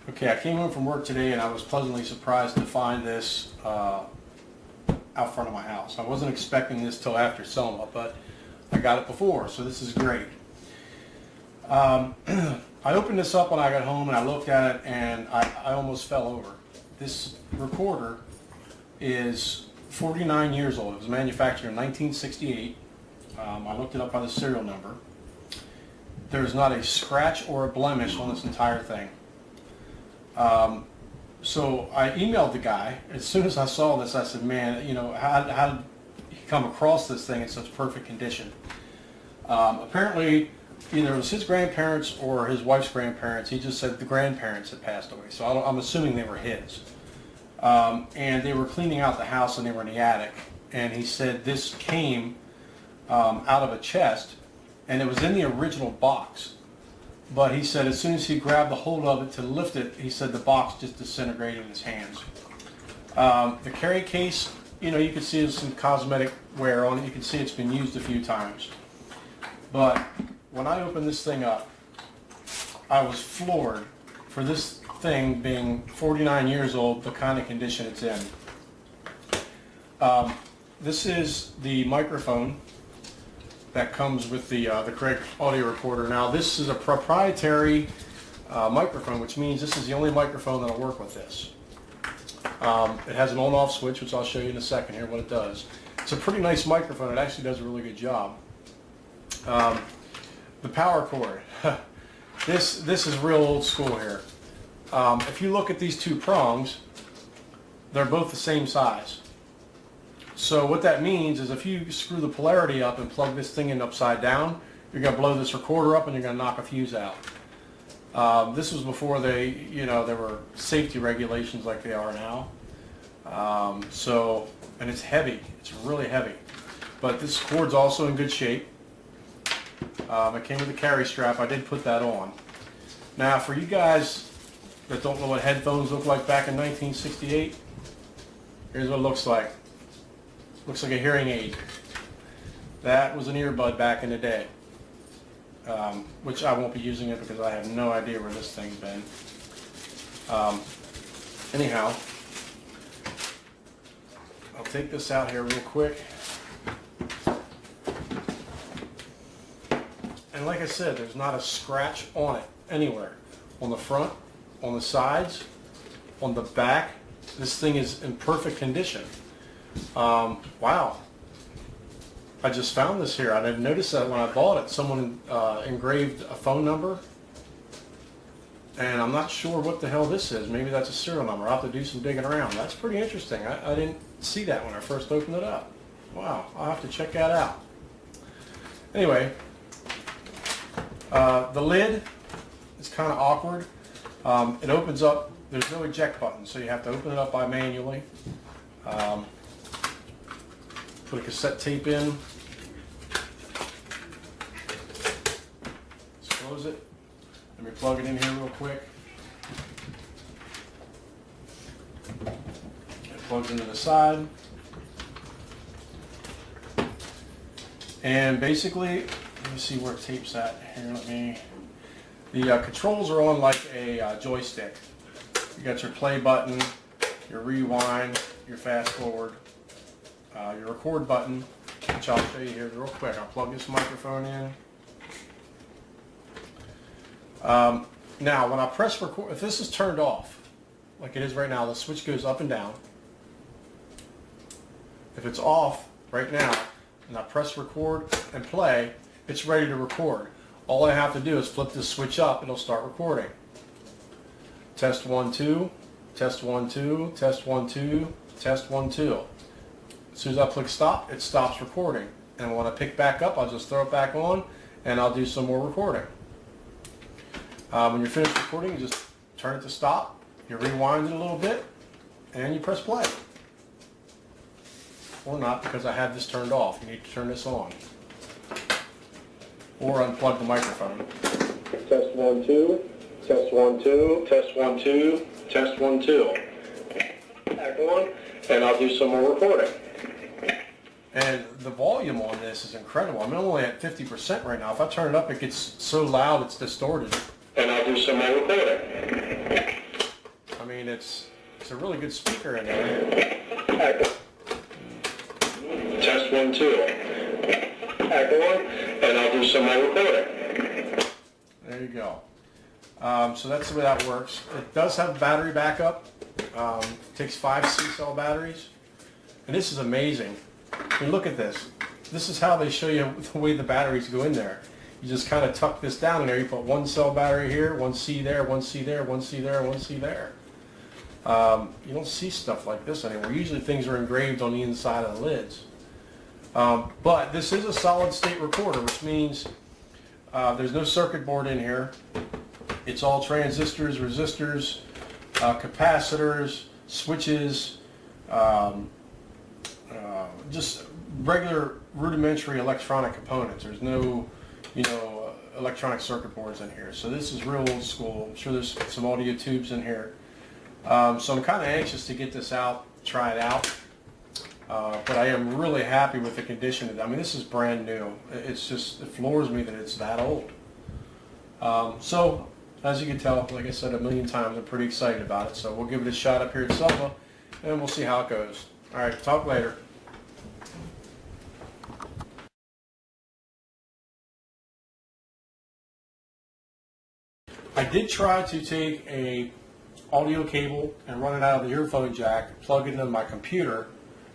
Okay, I came home from work today and I was pleasantly surprised to find this out front of my house. I wasn't expecting this till after Selma, but I got it before, so this is great. I opened this up when I got home and I looked at it and I almost fell over. This recorder is 49 years old. It was manufactured in 1968. I looked it up by the serial number. There's not a scratch or a blemish on this entire thing. So I emailed the guy. As soon as I saw this, I said, man, you know, how did he come across this thing in such perfect condition? Apparently, either it was his grandparents or his wife's grandparents. He just said the grandparents had passed away. So I'm assuming they were his. And they were cleaning out the house and they were in the attic. And he said this came out of a chest and it was in the original box. But he said as soon as he grabbed the hold of it to lift it, he said the box just disintegrated in his hands. The carry case, you know, you can see there's some cosmetic wear on it. You can see it's been used a few times. But when I opened this thing up, I was floored for this thing being 49 years old, the kind of condition it's in. This is the microphone that comes with the Craig audio recorder. Now this is a proprietary microphone, which means this is the only microphone that'll work with this. It has an on-off switch, which I'll show you in a second here what it does. It's a pretty nice microphone. It actually does a really good job. The power cord. This is real old school here. If you look at these two prongs, they're both the same size. So what that means is if you screw the polarity up and plug this thing in upside down, you're going to blow this recorder up and you're going to knock a fuse out. This was before there were safety regulations like they are now. And it's heavy. It's really heavy. But this cord's also in good shape. It came with a carry strap. I did put that on. Now, for you guys that don't know what headphones look like back in 1968, here's what it looks like. Looks like a hearing aid. That was an earbud back in the day, which I won't be using it because I have no idea where this thing's been. Anyhow, I'll take this out here real quick. And like I said, there's not a scratch on it anywhere. On the front, on the sides, on the back. This thing is in perfect condition. Wow. I just found this here. I didn't notice that when I bought it. Someone engraved a phone number. And I'm not sure what the hell this is. Maybe that's a serial number. I'll have to do some digging around. That's pretty interesting. I didn't see that when I first opened it up. Wow. I'll have to check that out. Anyway. The lid is kind of awkward. It opens up, there's no eject button, so you have to open it up manually. Put a cassette tape in. Just close it. Let me plug it in here real quick. It plugs into the side. And basically, let me see where it tapes at. Here, the controls are on like a joystick. You got your play button, your rewind, your fast forward, your record button, which I'll show you here real quick. I'll plug this microphone in. Now, when I press record, if this is turned off, like it is right now, the switch goes up and down. If it's off right now, and I press record and play, it's ready to record. All I have to do is flip this switch up, it'll start recording. Test 1, 2, test 1, 2, test 1, 2, test 1, 2. As soon as I click stop, it stops recording. And when I pick back up, I'll just throw it back on and I'll do some more recording. When you're finished recording, you just turn it to stop, you rewind it a little bit, and you press play. Or not, because I have this turned off. You need to turn this on. Or unplug the microphone. Test 1, 2, test 1, 2, test 1, 2, test 1, 2. Back on, and I'll do some more recording. And the volume on this is incredible. I'm only at 50% right now. If I turn it up, it gets so loud it's distorted. And I'll do some more recording. it's a really good speaker in there. Test 1, 2. Echo 1, and I'll do some more recording. There you go. So that's the way that works. It does have battery backup. Takes 5 C-cell batteries. And this is amazing. I mean, look at this. This is how they show you the way the batteries go in there. You just kind of tuck this down in there. You put 1 cell battery here, 1 C there, 1 C there, 1 C there, 1 C there. You don't see stuff like this anymore. Usually things are engraved on the inside of the lids. But this is a solid state recorder, which means there's no circuit board in here. It's all transistors, resistors, capacitors, switches, just regular rudimentary electronic components. There's no, electronic circuit boards in here. So this is real old school. I'm sure there's some audio tubes in here. So I'm kind of anxious to get this out, try it out. But I am really happy with the condition. I mean, this is brand new. It floors me that it's that old. So, as you can tell, like I said a million times, I'm pretty excited about it. So we'll give it a shot up here at Selma, and we'll see how it goes. All right, talk later. I did try to take a audio cable and run it out of the earphone jack, plug it into my computer,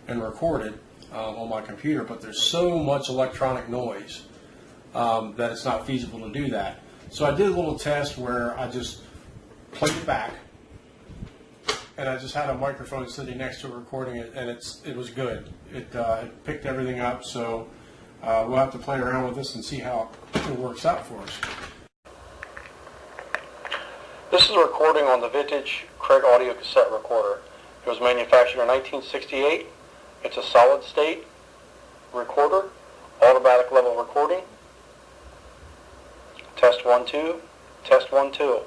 and record it on my computer, but there's so much electronic noise that it's not feasible to do that. So I did a little test where I just played it back, and I just had a microphone sitting next to it recording it, and it was good. It picked everything up, so we'll have to play around with this and see how it works out for us. This is a recording on the vintage Craig audio cassette recorder. It was manufactured in 1968. It's a solid state recorder, automatic level recording. Test 1, 2, test 1, 2.